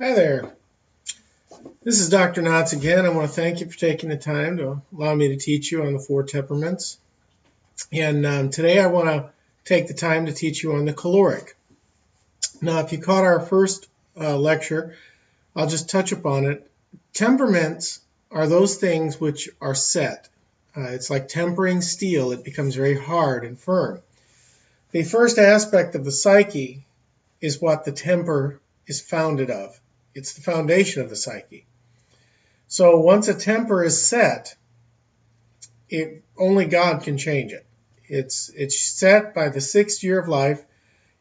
Hi there. This is Dr. Knotts again. I want to thank you for taking the time to allow me to teach you on the four temperaments. And today I want to take the time to teach you on the choleric. Now, if you caught our first lecture, I'll just touch upon it. Temperaments are those things which are set. It's like tempering steel. It becomes very hard and firm. The first aspect of the psyche is what the temper is founded of. It's the foundation of the psyche. So once a temper is set, only God can change it. It's set by the 6th year of life.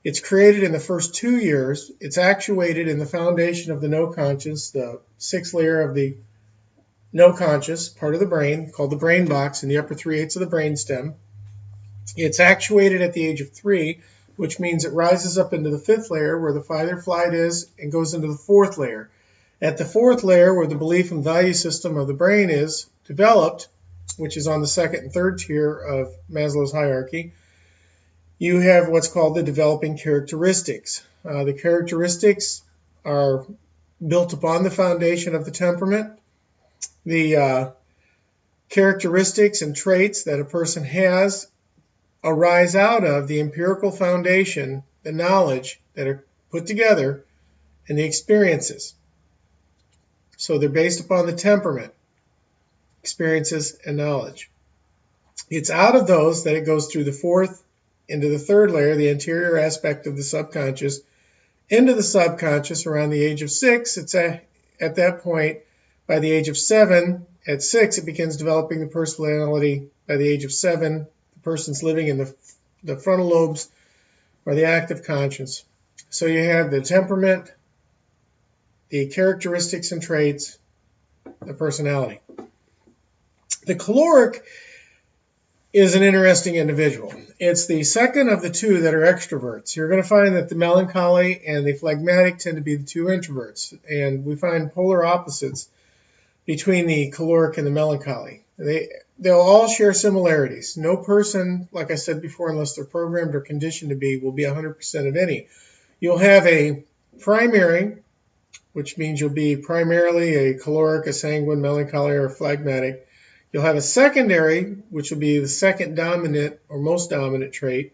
It's created in the first 2 years. It's actuated in the foundation of the no conscious, the 6th layer of the no conscious part of the brain, called the brain box, in the upper 3/8 of the brain stem. It's actuated at the age of 3, which means it rises up into the 5th layer where the fight or flight is and goes into the 4th layer. At the 4th layer, where the belief and value system of the brain is developed, which is on the 2nd and 3rd tier of Maslow's hierarchy, you have what's called the developing characteristics. The characteristics are built upon the foundation of the temperament. The characteristics and traits that a person has arise out of the empirical foundation, the knowledge that are put together, and the experiences. So they're based upon the temperament, experiences, and knowledge. It's out of those that it goes through the 4th into the 3rd layer, the anterior aspect of the subconscious, into the subconscious around the age of 6. It's at that point, by the age of 7, at 6, it begins developing the personality. By the age of 7, the person's living in the frontal lobes or the active conscious. So you have the temperament, the characteristics and traits, the personality. The choleric is an interesting individual. It's the second of the two that are extroverts. You're going to find that the melancholy and the phlegmatic tend to be the two introverts, and we find polar opposites between the choleric and the melancholy. They'll all share similarities. No person, like I said before, unless they're programmed or conditioned to be, will be 100% of any. You'll have a primary, which means you'll be primarily a choleric, a sanguine, melancholy, or a phlegmatic. You'll have a secondary, which will be the second dominant or most dominant trait,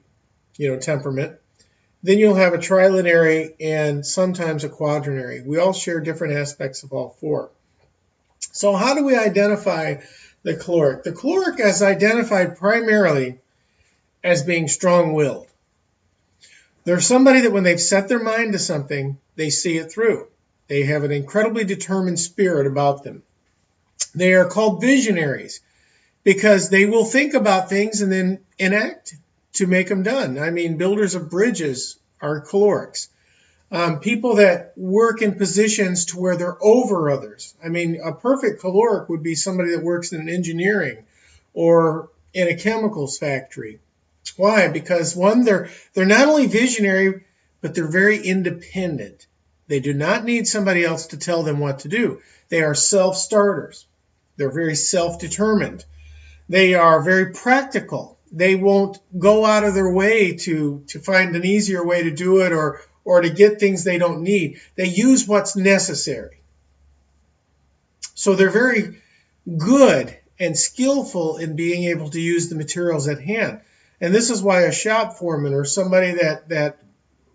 temperament. Then you'll have a trilunary and sometimes a quaternary. We all share different aspects of all four. So how do we identify the choleric? The choleric is identified primarily as being strong-willed. They're somebody that when they've set their mind to something, they see it through. They have an incredibly determined spirit about them. They are called visionaries because they will think about things and then enact to make them done. I mean, builders of bridges are cholerics. People that work in positions to where they're over others. I mean, a perfect choleric would be somebody that works in engineering or in a chemicals factory. Why? Because one, they're not only visionary, but they're very independent. They do not need somebody else to tell them what to do. They are self-starters. They're very self-determined. They are very practical. They won't go out of their way to find an easier way to do it or to get things they don't need. They use what's necessary. So they're very good and skillful in being able to use the materials at hand. And this is why a shop foreman or somebody that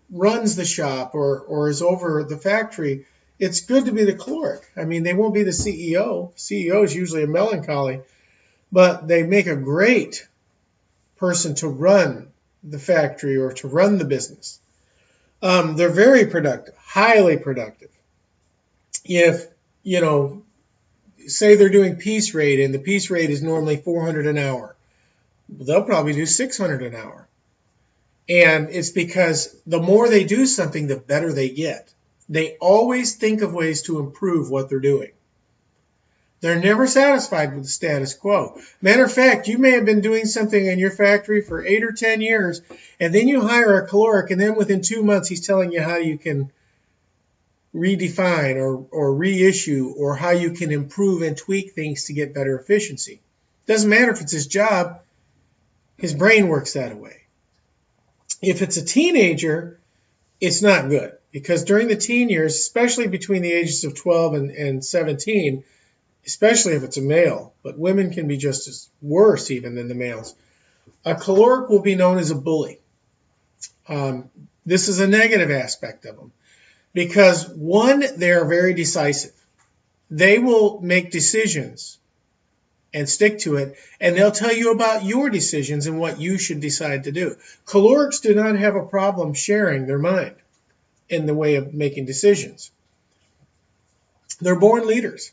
runs the shop or is over the factory, it's good to be the choleric. I mean, they won't be the CEO. CEO is usually a melancholy, but they make a great person to run the factory or to run the business. They're very productive, highly productive. If, say they're doing piece rate and the piece rate is normally 400 an hour, they'll probably do 600 an hour. And it's because the more they do something, the better they get. They always think of ways to improve what they're doing. They're never satisfied with the status quo. Matter of fact, you may have been doing something in your factory for 8 or 10 years, and then you hire a choleric, and then within 2 months, he's telling you how you can redefine or reissue or how you can improve and tweak things to get better efficiency. Doesn't matter if it's his job. His brain works that way. If it's a teenager, it's not good. because during the teen years, especially between the ages of 12 and 17, especially if it's a male, but women can be just as worse even than the males, a choleric will be known as a bully. This is a negative aspect of them because, one, they are very decisive. They will make decisions and stick to it, and they'll tell you about your decisions and what you should decide to do. Cholerics do not have a problem sharing their mind in the way of making decisions. They're born leaders,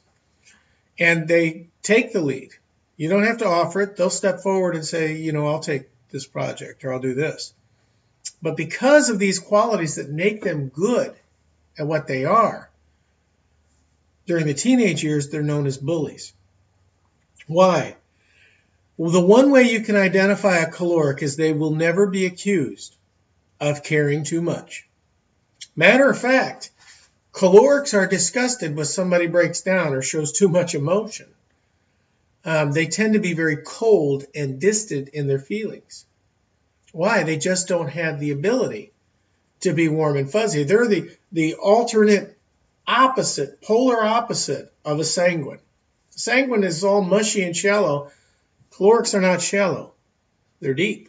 and they take the lead. You don't have to offer it. They'll step forward and say, you know, I'll take this project or I'll do this. But because of these qualities that make them good at what they are, during the teenage years, they're known as bullies. Why? Well, the one way you can identify a choleric is they will never be accused of caring too much. Matter of fact, cholerics are disgusted when somebody breaks down or shows too much emotion. They tend to be very cold and distant in their feelings. Why? They just don't have the ability to be warm and fuzzy. They're the alternate opposite, polar opposite of a sanguine. Sanguine is all mushy and shallow. Cholerics are not shallow. They're deep.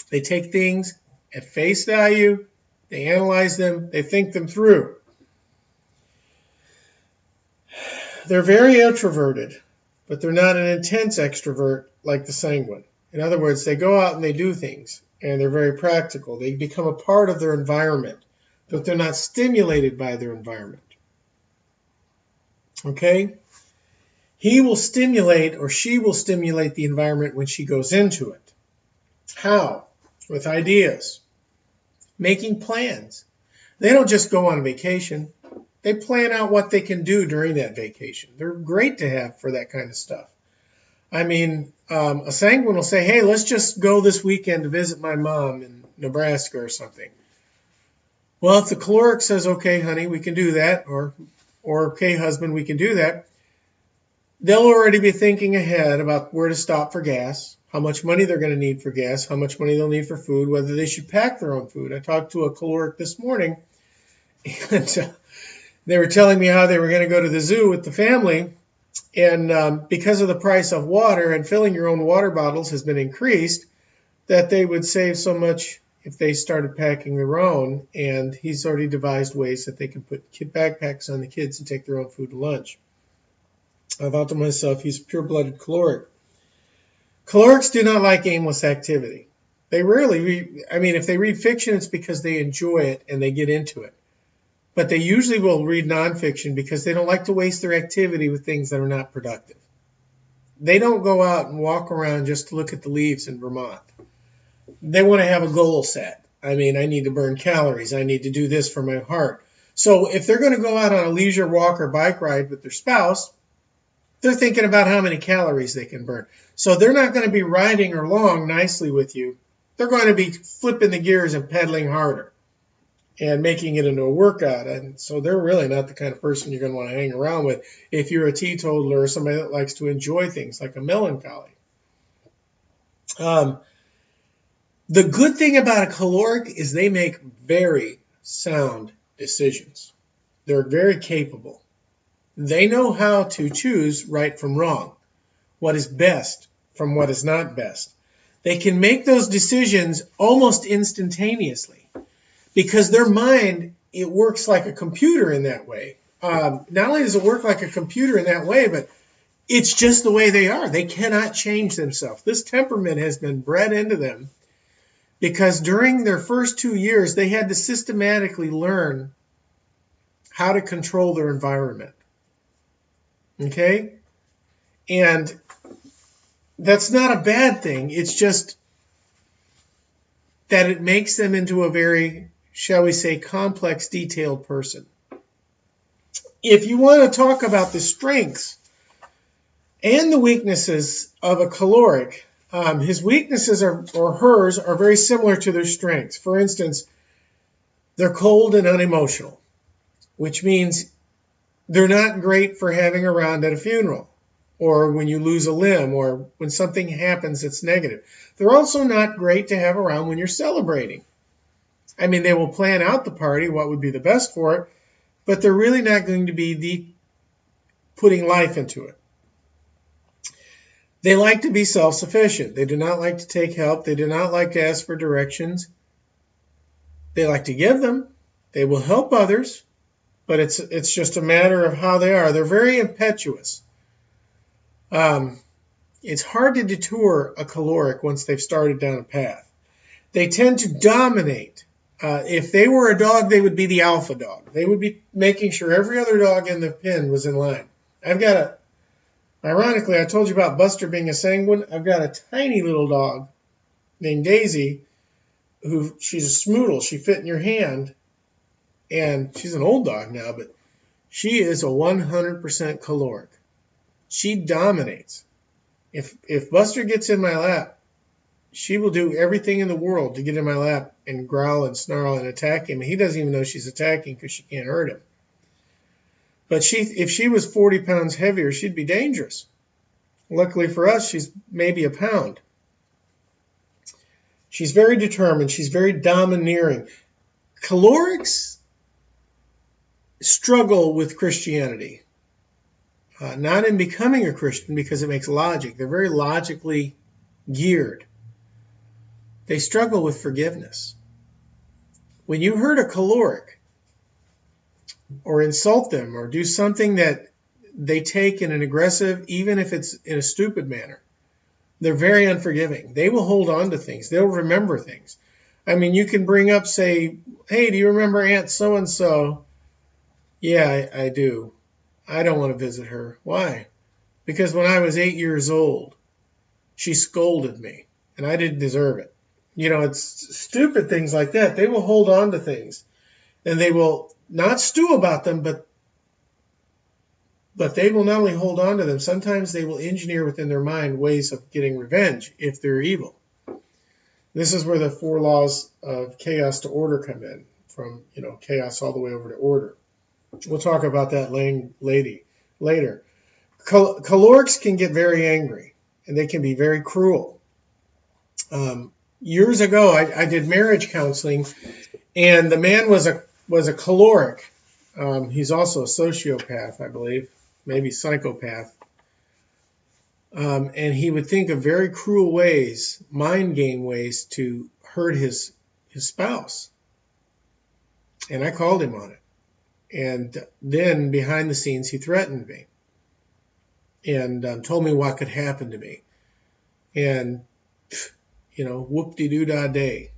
They take things at face value. They analyze them. They think them through. They're very introverted, but they're not an intense extrovert like the sanguine. In other words, they go out and they do things, and they're very practical. They become a part of their environment, but they're not stimulated by their environment. Okay? He will stimulate, or she will stimulate the environment when she goes into it. How? With ideas. Making plans. They don't just go on vacation. They plan out what they can do during that vacation. They're great to have for that kind of stuff. I mean, a sanguine will say, hey, let's just go this weekend to visit my mom in Nebraska or something. Well, if the choleric says, okay, honey, we can do that, or okay, husband, we can do that, they'll already be thinking ahead about where to stop for gas, how much money they're going to need for gas, how much money they'll need for food, whether they should pack their own food. I talked to a choleric this morning, and they were telling me how they were going to go to the zoo with the family, and because of the price of water and filling your own water bottles has been increased, that they would save so much if they started packing their own. And he's already devised ways that they can put backpacks on the kids and take their own food to lunch. I thought to myself, he's a pure-blooded choleric. Cholerics do not like aimless activity. They rarely read, if they read fiction, it's because they enjoy it and they get into it. But they usually will read nonfiction because they don't like to waste their activity with things that are not productive. They don't go out and walk around just to look at the leaves in Vermont. They want to have a goal set. I need to burn calories. I need to do this for my heart. So if they're going to go out on a leisure walk or bike ride with their spouse, they're thinking about how many calories they can burn. So they're not going to be riding along nicely with you. They're going to be flipping the gears and pedaling harder and making it into a workout. And so they're really not the kind of person you're going to want to hang around with if you're a teetotaler or somebody that likes to enjoy things like a melancholy. The good thing about a choleric is they make very sound decisions. They're very capable. They know how to choose right from wrong, what is best from what is not best. They can make those decisions almost instantaneously because their mind, it works like a computer in that way. Not only does it work like a computer in that way, but it's just the way they are. They cannot change themselves. This temperament has been bred into them because during their first 2 years, they had to systematically learn how to control their environment. Okay? And that's not a bad thing. It's just that it makes them into a very, shall we say, complex, detailed person. If you want to talk about the strengths and the weaknesses of a choleric, his weaknesses or hers are very similar to their strengths. For instance, they're cold and unemotional, which means they're not great for having around at a funeral or when you lose a limb or when something happens that's negative. They're also not great to have around when you're celebrating. I mean, they will plan out the party, what would be the best for it, but they're really not going to be putting life into it. They like to be self-sufficient. They do not like to take help. They do not like to ask for directions. They like to give them. They will help others, but it's just a matter of how they are. They're very impetuous. It's hard to detour a choleric once they've started down a path. They tend to dominate. If they were a dog, they would be the alpha dog. They would be making sure every other dog in the pen was in line. Ironically, I told you about Buster being a sanguine. I've got a tiny little dog named Daisy, she's a smoodle. She fit in your hand, and she's an old dog now, but she is a 100% choleric. She dominates. If Buster gets in my lap, she will do everything in the world to get in my lap and growl and snarl and attack him. He doesn't even know she's attacking because she can't hurt him. But if she was 40 pounds heavier, she'd be dangerous. Luckily for us, she's maybe a pound. She's very determined. She's very domineering. Cholerics struggle with Christianity. Not in becoming a Christian because it makes logic. They're very logically geared. They struggle with forgiveness. When you hurt a choleric or insult them or do something that they take in an aggressive, even if it's in a stupid manner, they're very unforgiving. They will hold on to things. They'll remember things. I mean, you can bring up, say, hey, do you remember Aunt so-and-so? Yeah, I do. I don't want to visit her. Why? Because when I was 8 years old, she scolded me, and I didn't deserve it. You know, it's stupid things like that. They will hold on to things, and they will not stew about them, but they will not only hold on to them, sometimes they will engineer within their mind ways of getting revenge if they're evil. This is where the 4 laws of chaos to order come in, from chaos all the way over to order. We'll talk about that later. Cholerics can get very angry, and they can be very cruel. Years ago, I did marriage counseling, and the man was a choleric. He's also a sociopath, I believe, maybe psychopath. And he would think of very cruel ways, mind game ways, to hurt his spouse. And I called him on it. And then behind the scenes, he threatened me and told me what could happen to me. And, whoop-de-doo-dah-day.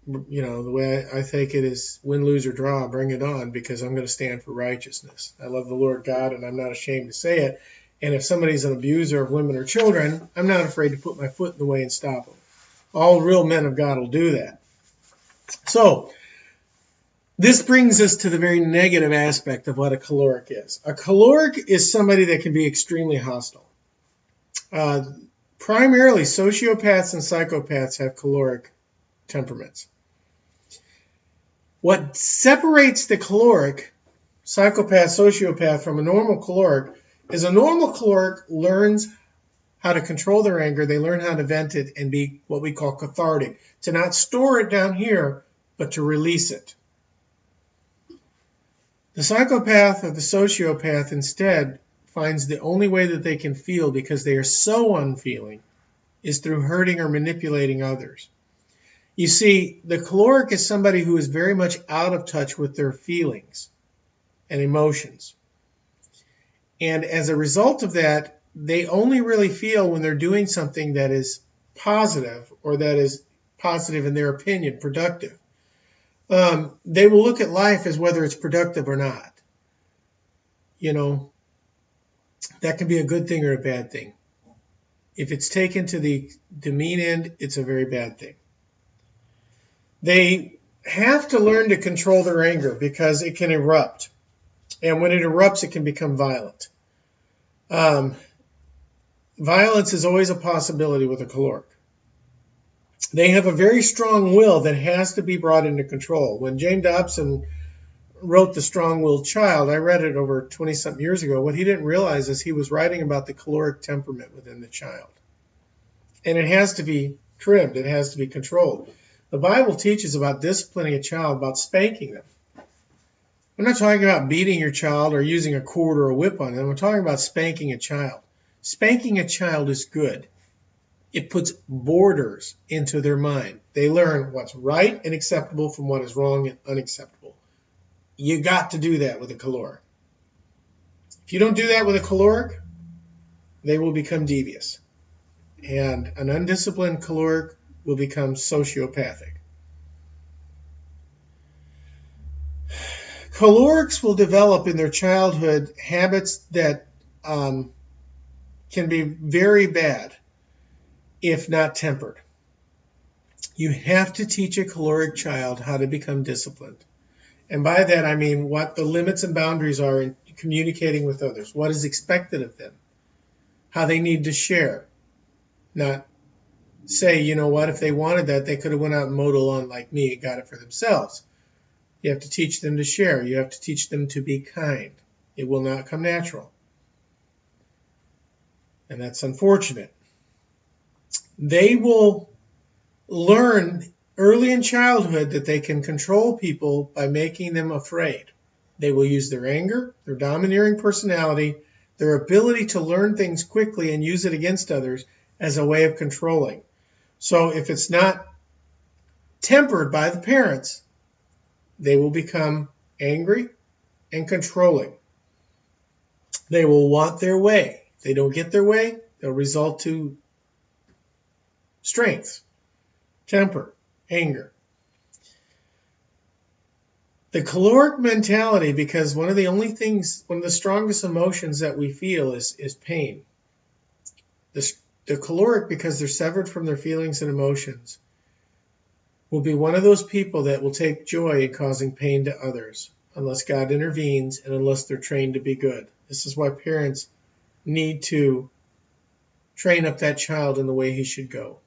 The way I take it is win, lose, or draw, bring it on, because I'm going to stand for righteousness. I love the Lord God, and I'm not ashamed to say it. And if somebody's an abuser of women or children, I'm not afraid to put my foot in the way and stop them. All real men of God will do that. So, this brings us to the very negative aspect of what a choleric is. A choleric is somebody that can be extremely hostile. Primarily, sociopaths and psychopaths have choleric temperaments. What separates the choleric, psychopath, sociopath from a normal choleric is a normal choleric learns how to control their anger. They learn how to vent it and be what we call cathartic, to not store it down here, but to release it. The psychopath or the sociopath instead finds the only way that they can feel, because they are so unfeeling, is through hurting or manipulating others. You see, the choleric is somebody who is very much out of touch with their feelings and emotions. And as a result of that, they only really feel when they're doing something that is positive, or that is positive in their opinion, productive. They will look at life as whether it's productive or not. That can be a good thing or a bad thing. If it's taken to the mean end, it's a very bad thing. They have to learn to control their anger, because it can erupt. And when it erupts, it can become violent. Violence is always a possibility with a choleric. They have a very strong will that has to be brought into control. When James Dobson wrote The Strong-Willed Child, I read it over 20-something years ago. What he didn't realize is he was writing about the choleric temperament within the child. And it has to be trimmed. It has to be controlled. The Bible teaches about disciplining a child, about spanking them. I'm not talking about beating your child or using a cord or a whip on them. I'm talking about spanking a child. Spanking a child is good. It puts borders into their mind. They learn what's right and acceptable from what is wrong and unacceptable. You got to do that with a choleric. If you don't do that with a choleric, they will become devious. And an undisciplined choleric will become sociopathic. Cholerics will develop in their childhood habits that can be very bad if not tempered. You have to teach a choleric child how to become disciplined. And by that I mean what the limits and boundaries are in communicating with others, what is expected of them, how they need to share. Not say, you know what, if they wanted that, they could have went out and mowed a lawn like me and got it for themselves. You have to teach them to share. You have to teach them to be kind. It will not come natural. And that's unfortunate. They will learn early in childhood that they can control people by making them afraid. They will use their anger, their domineering personality, their ability to learn things quickly and use it against others as a way of controlling. So if it's not tempered by the parents, they will become angry and controlling. They will want their way. If they don't get their way, they'll result to strength, temper, anger. The choleric mentality, because one of the strongest emotions that we feel is pain. The choleric, because they're severed from their feelings and emotions, will be one of those people that will take joy in causing pain to others unless God intervenes and unless they're trained to be good. This is why parents need to train up that child in the way he should go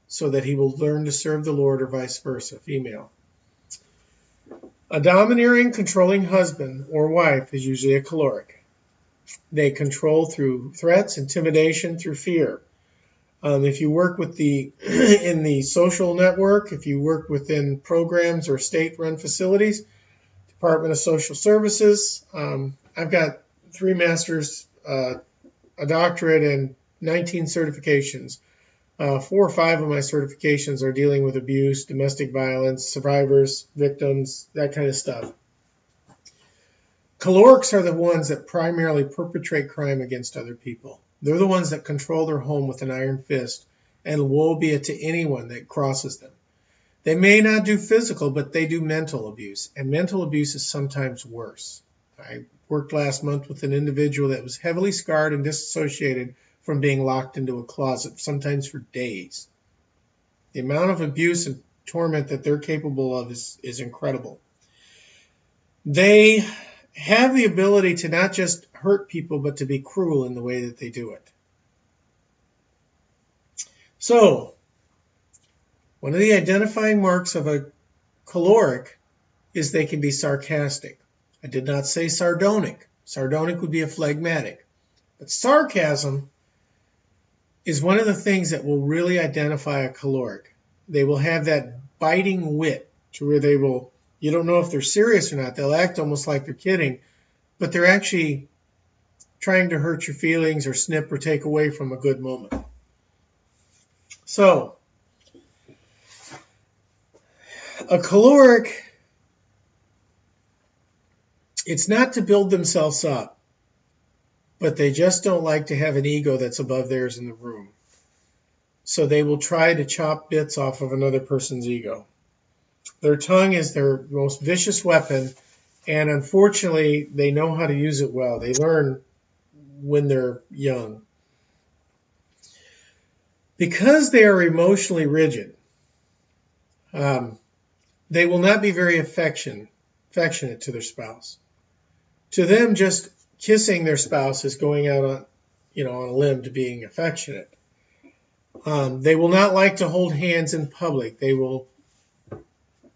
so that he will learn to serve the Lord, or vice versa, female. A domineering, controlling husband or wife is usually a choleric. They control through threats, intimidation, through fear. If you work with in the social network, if you work within programs or state-run facilities, Department of Social Services, I've got 3 masters, a doctorate, and 19 certifications. 4 or 5 of my certifications are dealing with abuse, domestic violence, survivors, victims, that kind of stuff. Cholerics are the ones that primarily perpetrate crime against other people. They're the ones that control their home with an iron fist, and woe be it to anyone that crosses them. They may not do physical, but they do mental abuse, and mental abuse is sometimes worse. I worked last month with an individual that was heavily scarred and disassociated from being locked into a closet, sometimes for days. The amount of abuse and torment that they're capable of is incredible. They have the ability to not just hurt people, but to be cruel in the way that they do it. So, one of the identifying marks of a choleric is they can be sarcastic. I did not say sardonic. Sardonic would be a phlegmatic. But sarcasm is one of the things that will really identify a choleric. They will have that biting wit to where you don't know if they're serious or not. They'll act almost like they're kidding, but they're actually trying to hurt your feelings or snip or take away from a good moment. So, a choleric, it's not to build themselves up, but they just don't like to have an ego that's above theirs in the room. So they will try to chop bits off of another person's ego. Their tongue is their most vicious weapon, and unfortunately, they know how to use it well. They learn when they're young. Because they are emotionally rigid, they will not be very affectionate to their spouse. To them, just kissing their spouse is going out on a limb to being affectionate. They will not like to hold hands in public. They will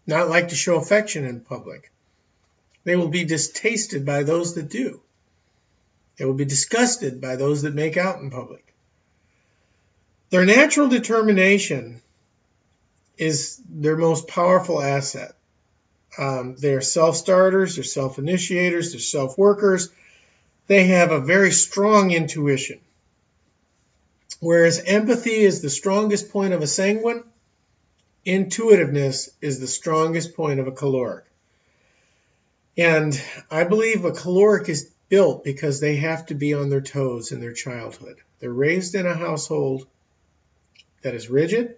not like to show affection in public. They will be distasted by those that do. They will be disgusted by those that make out in public. Their natural determination is their most powerful asset. They're self-starters, they're self-initiators, they're self-workers. They have a very strong intuition. Whereas empathy is the strongest point of a sanguine, intuitiveness is the strongest point of a choleric. And I believe a choleric is built because they have to be on their toes in their childhood. They're raised in a household that is rigid,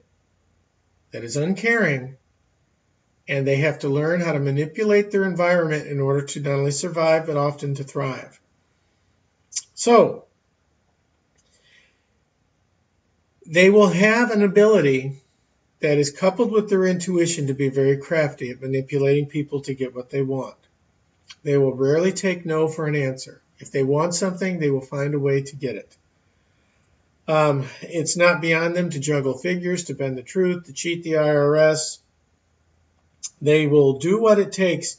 that is uncaring, and they have to learn how to manipulate their environment in order to not only survive, but often to thrive. So, they will have an ability that is coupled with their intuition to be very crafty at manipulating people to get what they want. They will rarely take no for an answer. If they want something, they will find a way to get it. It's not beyond them to juggle figures, to bend the truth, to cheat the IRS. They will do what it takes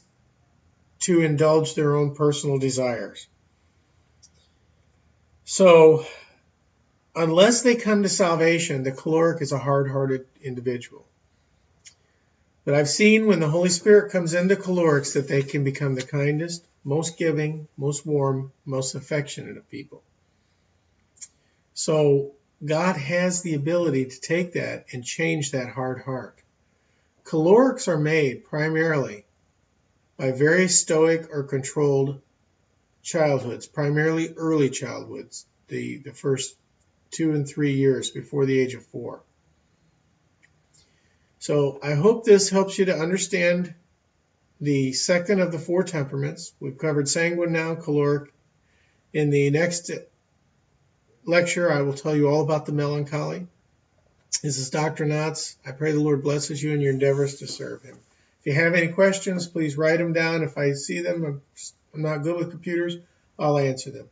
to indulge their own personal desires. So, unless they come to salvation, the choleric is a hard-hearted individual. But I've seen when the Holy Spirit comes into cholerics that they can become the kindest, most giving, most warm, most affectionate of people. So God has the ability to take that and change that hard heart. Cholerics are made primarily by very stoic or controlled childhoods, primarily early childhoods, the first 2 and 3 years before the age of 4. So I hope this helps you to understand the second of the 4 temperaments. We've covered sanguine now, choleric. In the next lecture, I will tell you all about the melancholy. This is Dr. Knotts. I pray the Lord blesses you in your endeavors to serve him. If you have any questions, please write them down. If I see them, I'm not good with computers, I'll answer them.